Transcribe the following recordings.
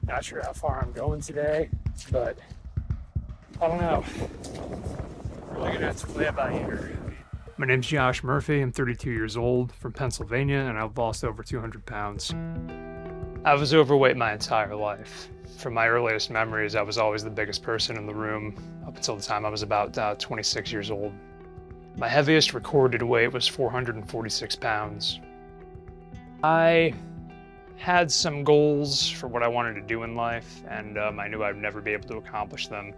Not sure how far I'm going today, but I don't know. Really gonna have to play it by ear. My name's Josh Murphy. I'm 32 years old, from Pennsylvania, and I've lost over 200 pounds. I was overweight my entire life. From my earliest memories, I was always the biggest person in the room up until the time I was about 26 years old. My heaviest recorded weight was 446 pounds. I had some goals for what I wanted to do in life, and I knew I'd never be able to accomplish them.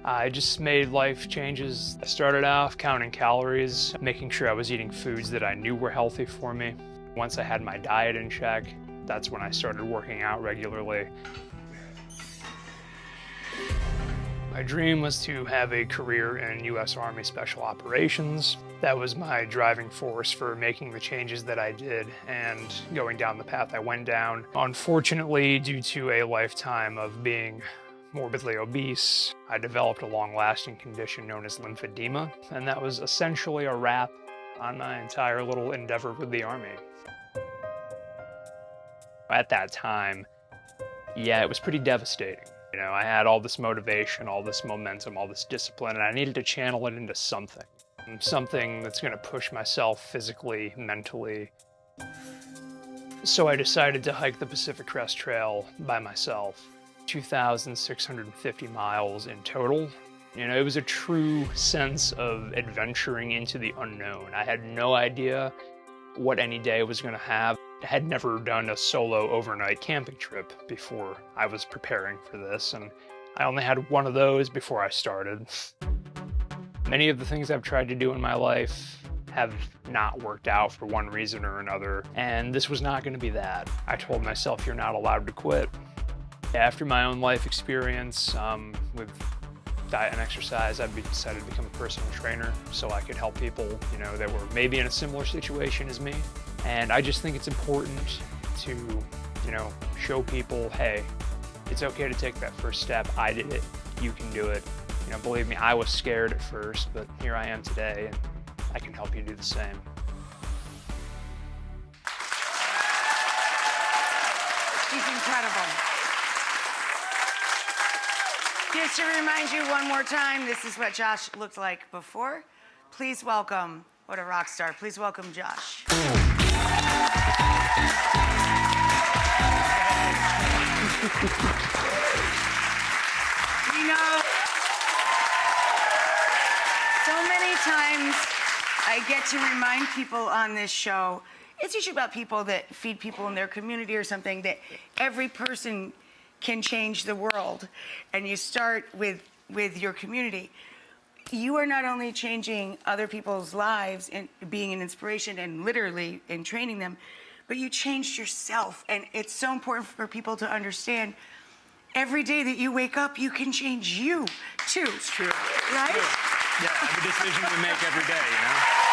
I just made life changes. I started off counting calories, making sure I was eating foods that I knew were healthy for me. Once I had my diet in check, that's when I started working out regularly. My dream was to have a career in U.S. Army Special Operations. That was my driving force for making the changes that I did and going down the path I went down. Unfortunately, due to a lifetime of being morbidly obese, I developed a long-lasting condition known as lymphedema, and that was essentially a wrap on my entire little endeavor with the Army. At that time, yeah, it was pretty devastating. You know, I had all this motivation, all this momentum, all this discipline, and I needed to channel it into something. Something that's going to push myself physically, mentally. So I decided to hike the Pacific Crest Trail by myself. 2,650 miles in total. You know, it was a true sense of adventuring into the unknown. I had no idea what any day was going to have. I had never done a solo overnight camping trip before I was preparing for this, and I only had one of those before I started. Many of the things I've tried to do in my life have not worked out for one reason or another, and this was not going to be that. I told myself, you're not allowed to quit. After my own life experience with diet and exercise, I decided to become a personal trainer so I could help people, you know, that were maybe in a similar situation as me. And I just think it's important to, you know, show people, hey, it's okay to take that first step. I did it. You can do it. You know, believe me, I was scared at first, but here I am today, and I can help you do the same. He's incredible. Just to remind you one more time, this is what Josh looked like before. Please welcome, what a rock star. Please welcome Josh. You know, so many times I get to remind people on this show, it's usually about people that feed people in their community or something, that every person can change the world. And you start with your community. You are not only changing other people's lives and being an inspiration and literally in training them, but you changed yourself. And it's so important for people to understand every day that you wake up, you can change you too. It's true. Right? Yeah, every decision we make every day, you know?